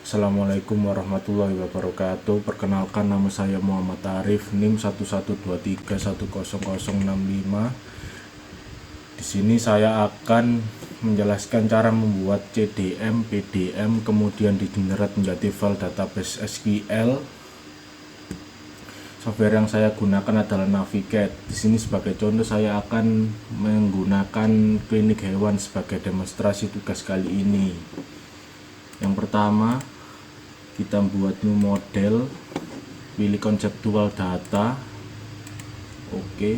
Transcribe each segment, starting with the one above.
Assalamualaikum warahmatullahi wabarakatuh. Perkenalkan, nama saya Muhammad Arif, NIM 1123100065. Di sini saya akan menjelaskan cara membuat CDM, PDM, kemudian digenerate menjadi file database SQL. Software yang saya gunakan adalah Navigate. Di sini sebagai contoh saya akan menggunakan klinik hewan sebagai demonstrasi tugas kali ini. Yang pertama, kita buat new model, pilih konseptual data. Oke.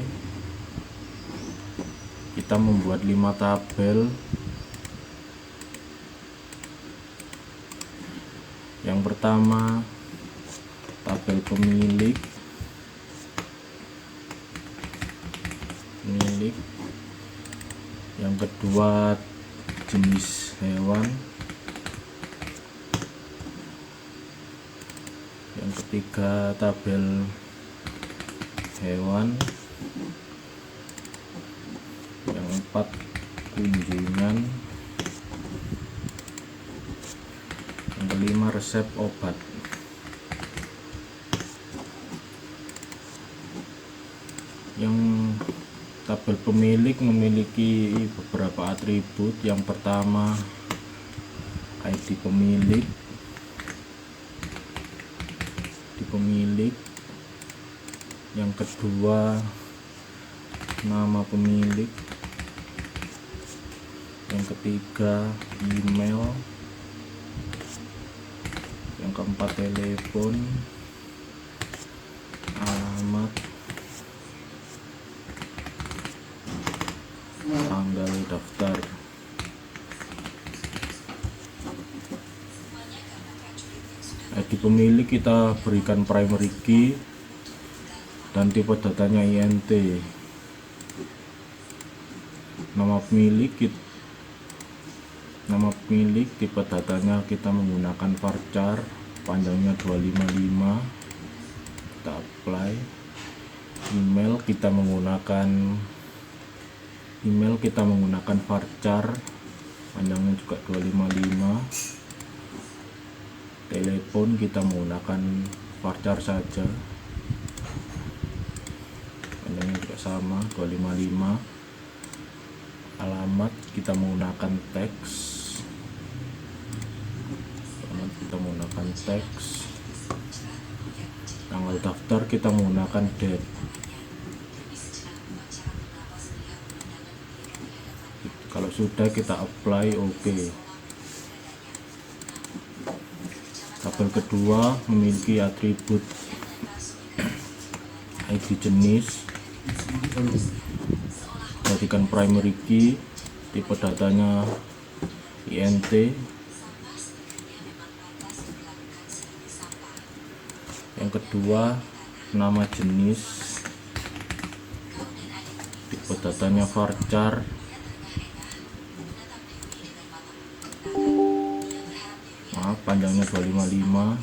Kita membuat 5 tabel. Yang pertama, tabel pemilik. Yang kedua, jenis hewan. Yang ketiga, tabel hewan. Yang empat, kunjungan. Yang kelima, resep obat. Yang tabel pemilik memiliki beberapa atribut. Yang pertama, ID pemilik. Yang kedua, nama pemilik. Yang ketiga, email. Yang keempat, telepon, alamat, tanggal daftar. ID pemilik kita berikan primary key dan tipe datanya INT. Nama pemilik tipe datanya kita menggunakan varchar, panjangnya 255. Kita apply. Email kita menggunakan varchar, panjangnya juga 255. Telepon kita menggunakan varchar saja, panjangnya juga sama 255. Alamat kita menggunakan teks. Tanggal daftar kita menggunakan date. Kalau sudah, kita apply. Oke. Tabel kedua memiliki atribut ID jenis, jadikan primary key, tipe datanya INT. Yang kedua, nama jenis, tipe datanya varchar. Panjangnya 255.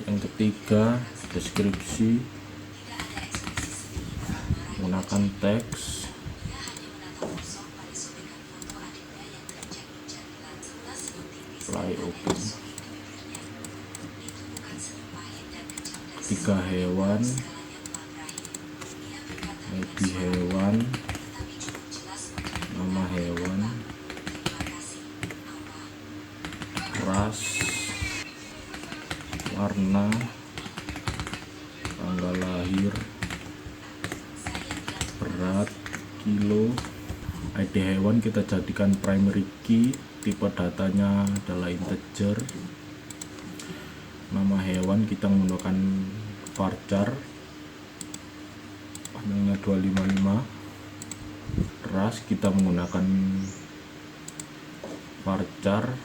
Yang ketiga, deskripsi, menggunakan teks. Apply. Oke. Ketiga, hewan, ID hewan, nama hewan, ras, warna, tanggal lahir, berat, kilo. ID hewan kita jadikan primary key, tipe datanya adalah integer. Nama hewan kita menggunakan varchar, panjangnya 255. Ras kita menggunakan varchar,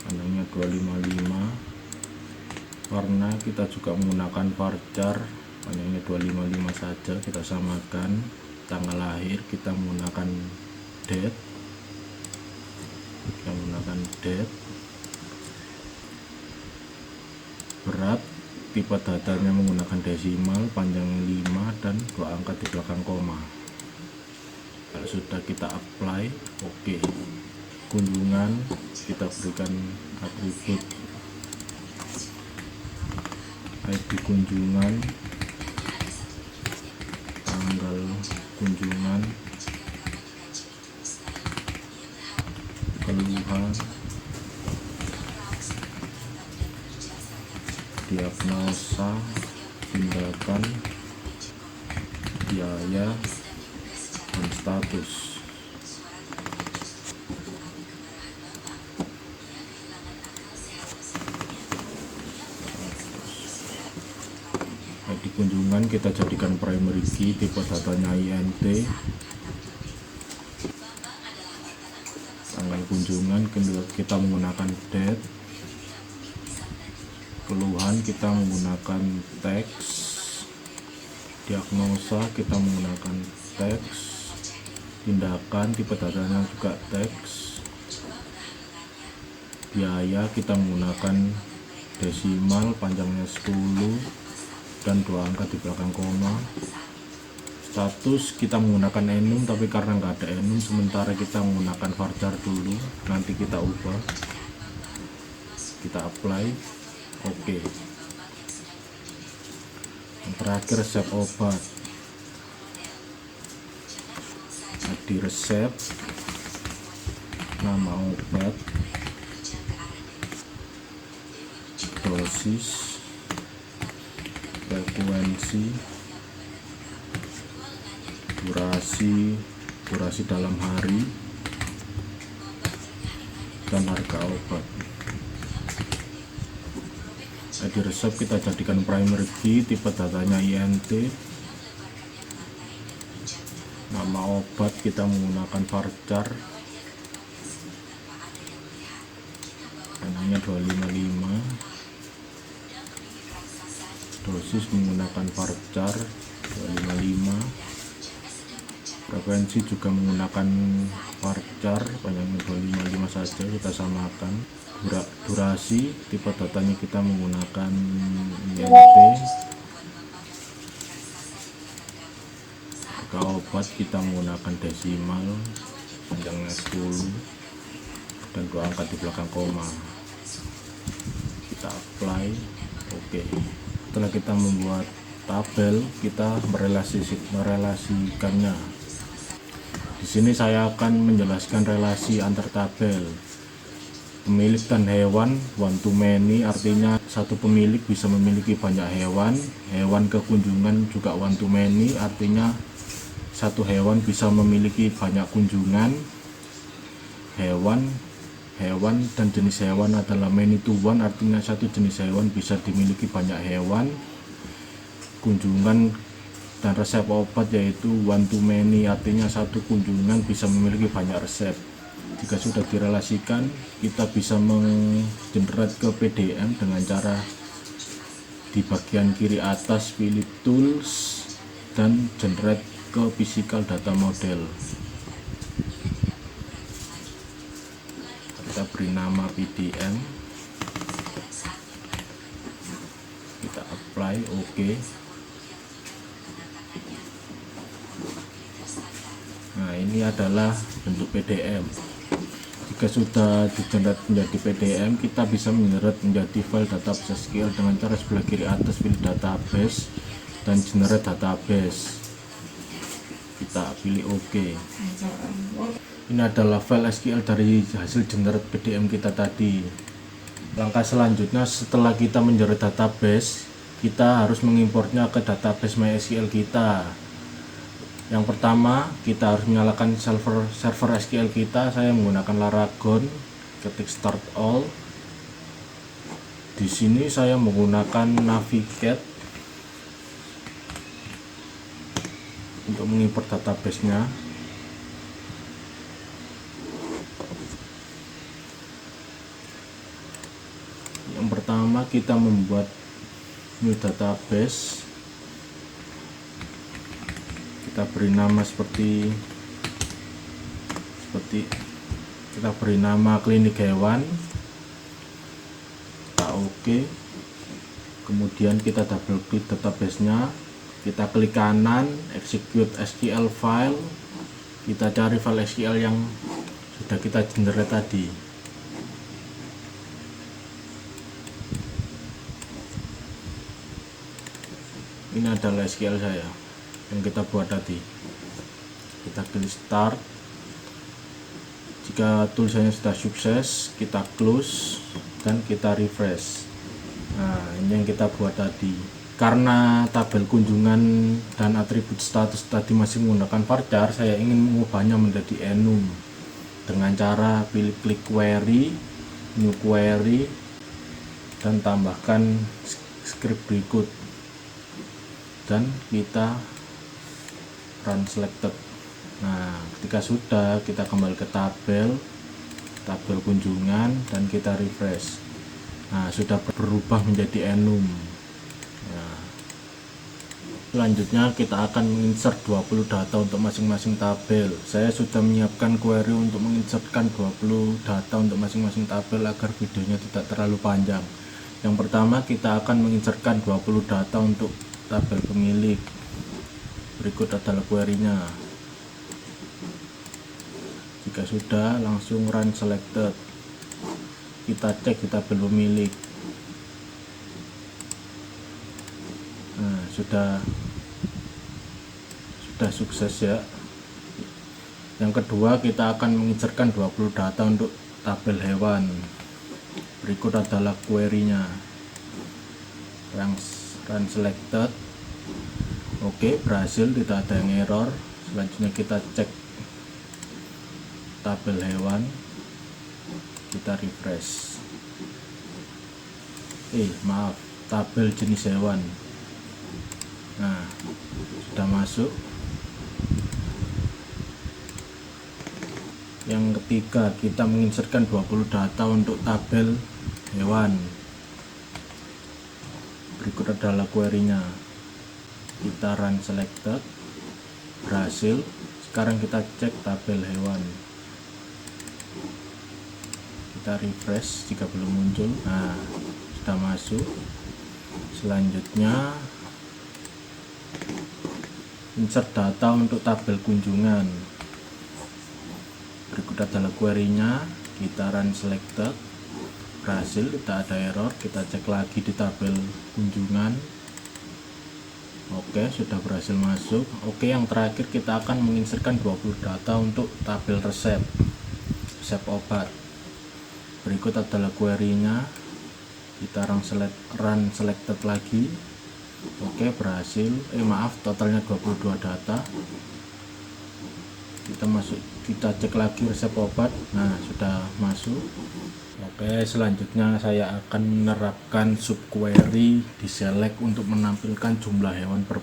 panjangnya 255. Warna kita juga menggunakan varchar, panjangnya 255 saja, kita samakan. Tanggal lahir kita menggunakan date. Berat, tipe datanya menggunakan desimal, panjangnya 5 dan 2 angka di belakang koma. Kalau sudah kita apply, oke. Kunjungan kita berikan atribut ID kunjungan, tanggal kunjungan, keluhan, diagnosa, tindakan, biaya, dan status. ID kunjungan kita jadikan primary key, tipe datanya INT. Tanggal kunjungan kita menggunakan date. Keluhan kita menggunakan teks. Diagnosa kita menggunakan teks. Tindakan tipe datanya juga teks. Biaya kita menggunakan desimal, panjangnya 10 dan 2 angka di belakang koma. Status kita menggunakan enum, tapi karena nggak ada enum sementara kita menggunakan varchar dulu, nanti kita ubah. Kita apply, oke. Yang terakhir resep obat. Di resep, nama obat, dosis, frekuensi, durasi dalam hari, dan harga obat. Di resep kita jadikan primary key, tipe datanya INT. Nama obat kita menggunakan varchar, namanya 255. Dosis menggunakan varchar 255. Frekuensi juga menggunakan varchar, panjangnya 255 saja, kita samakan. Durasi tipe datanya kita menggunakan INT. Harga obat kita menggunakan desimal, panjangnya 10 dan 2 angka di belakang koma. Kita apply, oke. Setelah kita membuat tabel, kita merelasikannya. Di sini saya akan menjelaskan relasi antar tabel. Pemilik dan hewan one to many, artinya satu pemilik bisa memiliki banyak hewan. Hewan kekunjungan juga one to many, artinya satu hewan bisa memiliki banyak kunjungan. Hewan dan jenis hewan adalah many to one, artinya satu jenis hewan bisa dimiliki banyak hewan. Kunjungan dan resep obat yaitu one to many, artinya satu kunjungan bisa memiliki banyak resep. Jika sudah direlasikan, kita bisa menggenerate ke PDM dengan cara di bagian kiri atas pilih tools dan generate ke physical data model. Kita beri nama PDM, kita apply, oke. Nah, ini adalah bentuk PDM. Jika sudah di-generate menjadi PDM, kita bisa menyeret menjadi file database SQL dengan cara sebelah kiri atas pilih database dan generate database. Kita pilih OK. Ini adalah file SQL dari hasil generate PDM kita tadi. Langkah selanjutnya, setelah kita menjerat database, kita harus mengimportnya ke database MySQL kita. Yang pertama, kita harus menyalakan server SQL kita. Saya menggunakan Laragon, ketik start all. Di sini saya menggunakan Navigate untuk mengimport database-nya. Yang pertama, kita membuat new database. Kita beri nama seperti kita beri nama klinik hewan. Kita oke. Kemudian kita double klik database-nya, kita klik kanan execute SQL file, Kita cari file SQL yang sudah kita generate tadi. Ini adalah SQL saya yang kita buat tadi. Kita klik start. Jika tulisannya sudah sukses, kita close dan kita refresh. Nah, ini yang kita buat tadi. Karena tabel kunjungan dan atribut status tadi masih menggunakan varchar, saya ingin mengubahnya menjadi enum dengan cara pilih klik query, new query, dan tambahkan script berikut, dan kita run selected. Nah, ketika sudah, kita kembali ke tabel kunjungan dan kita refresh. Nah, sudah berubah menjadi enum. Nah, selanjutnya kita akan menginsert 20 data untuk masing-masing tabel. Saya sudah menyiapkan query untuk menginsertkan 20 data untuk masing-masing tabel agar videonya tidak terlalu panjang. Yang pertama, kita akan menginsertkan 20 data untuk tabel pemilik. Berikut adalah query-nya. Jika sudah, langsung run selected. Kita cek di tabel pemilik. Nah, sudah sukses ya. Yang kedua, kita akan menginsertkan 20 data untuk tabel hewan. Berikut adalah query-nya. Run selected. Oke, berhasil, tidak ada yang error. Selanjutnya kita cek tabel hewan, kita refresh. Maaf, tabel jenis hewan. Nah, sudah masuk. Yang ketiga, kita menginsertkan 20 data untuk tabel hewan. Berikut adalah query-nya. Kita run selected, berhasil. Sekarang kita cek tabel hewan. Kita refresh jika belum muncul. Nah, sudah masuk. Selanjutnya insert data untuk tabel kunjungan. Berikut adalah query-nya. Kita run selected, berhasil, tidak ada error. Kita cek lagi di tabel kunjungan. Oke, sudah berhasil masuk. Oke, yang terakhir kita akan menginsertkan 20 data untuk tabel resep obat. Berikut adalah query-nya. Kita run selected lagi. Oke, berhasil. Maaf, totalnya 22 data. Kita cek lagi resep obat. Nah, sudah masuk. Oke, selanjutnya saya akan menerapkan subquery di select untuk menampilkan jumlah hewan per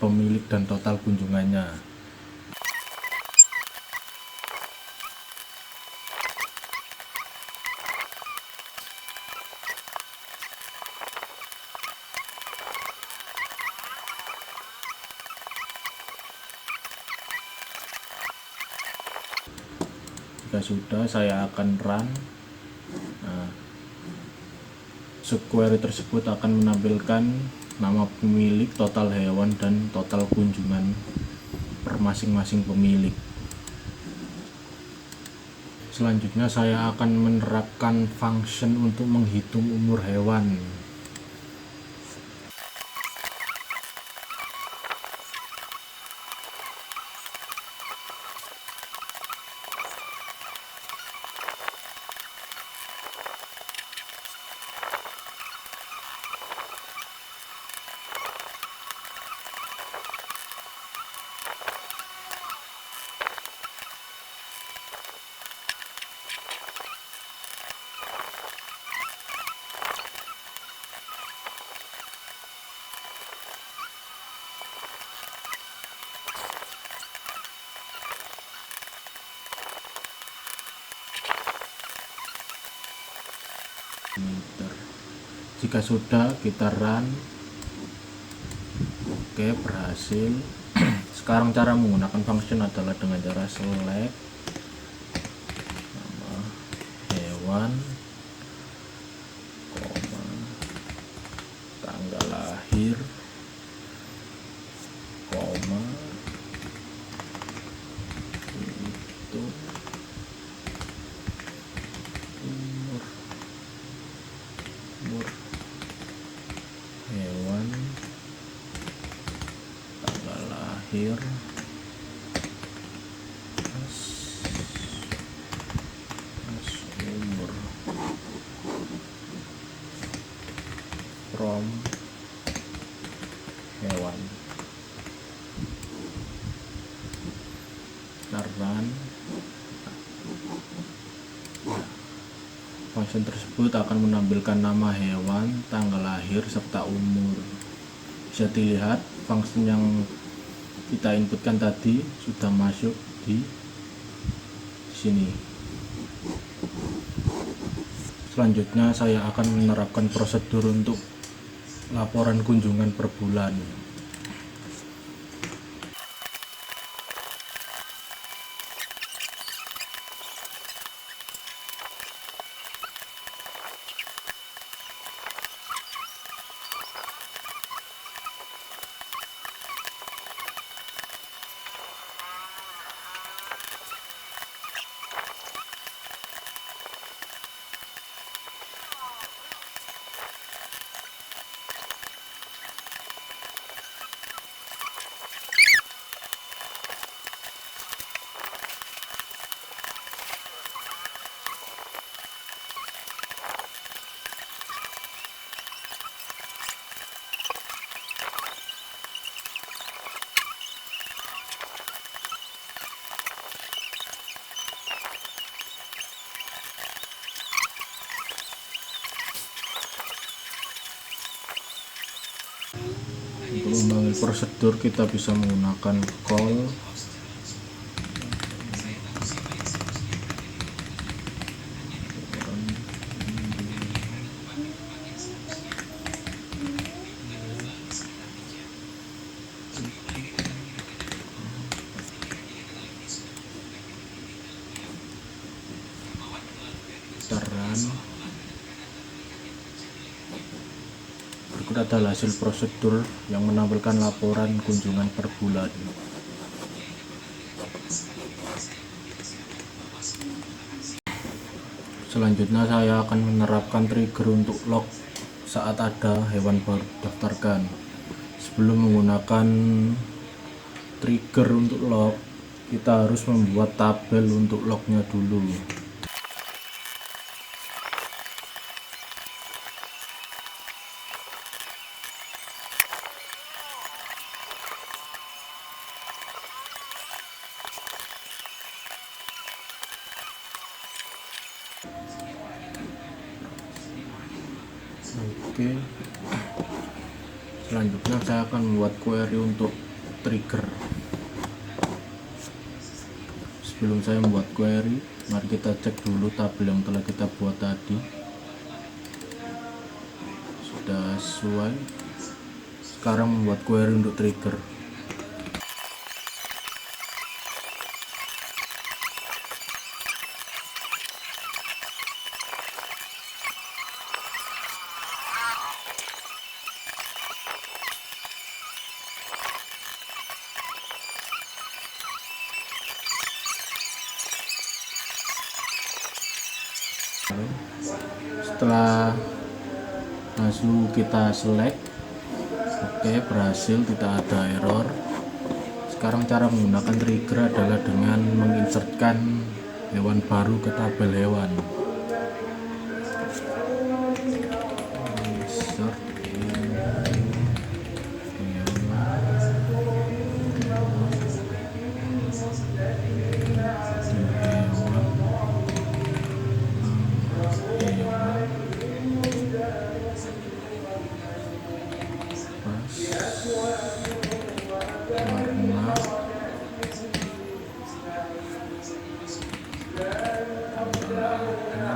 pemilik dan total kunjungannya. Jika sudah, saya akan run. Nah, subquery tersebut akan menampilkan nama pemilik, total hewan, dan total kunjungan per masing-masing pemilik. Selanjutnya saya akan menerapkan function untuk menghitung umur hewan. Jika sudah, kita run. Oke, berhasil. Sekarang cara menggunakan function adalah dengan cara select nama hewan, koma, tanggal lahir, koma, lahir, umur, from hewan, run. Function tersebut akan menampilkan nama hewan, tanggal lahir, serta umur. Bisa dilihat function yang kita inputkan tadi sudah masuk di sini. Selanjutnya saya akan menerapkan prosedur untuk laporan kunjungan per bulan. Untuk memanggil prosedur kita bisa menggunakan call, run. Berikut adalah hasil prosedur yang menampilkan laporan kunjungan per bulan. Selanjutnya saya akan menerapkan trigger untuk log saat ada hewan baru didaftarkan. Sebelum menggunakan trigger untuk log, kita harus membuat tabel untuk lognya dulu. Oke, selanjutnya saya akan membuat query untuk trigger. Sebelum saya membuat query, mari kita cek dulu tabel yang telah kita buat tadi sudah sesuai. Sekarang membuat query untuk trigger. Setelah langsung kita select, oke, berhasil, tidak ada error. Sekarang cara menggunakan trigger adalah dengan menginsertkan hewan baru ke tabel hewan. Insert warna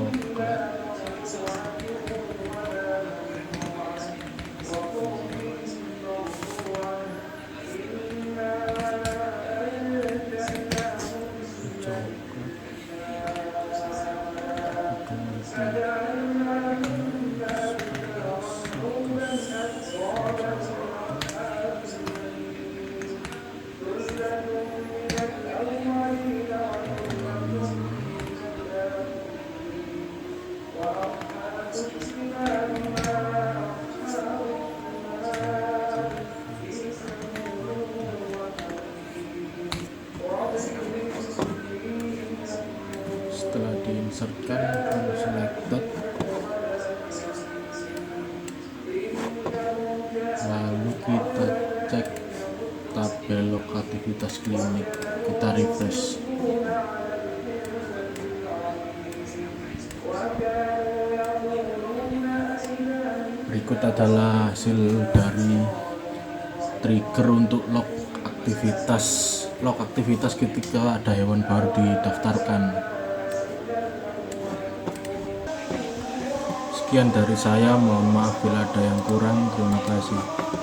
coklat. Setelah diinsertkan from selected, lalu kita cek tabel log aktivitas klinik, kita refresh. Berikut adalah hasil dari trigger untuk log aktivitas ketika ada hewan baru didaftarkan. Sekian dari saya, mohon maaf bila ada yang kurang. Terima kasih.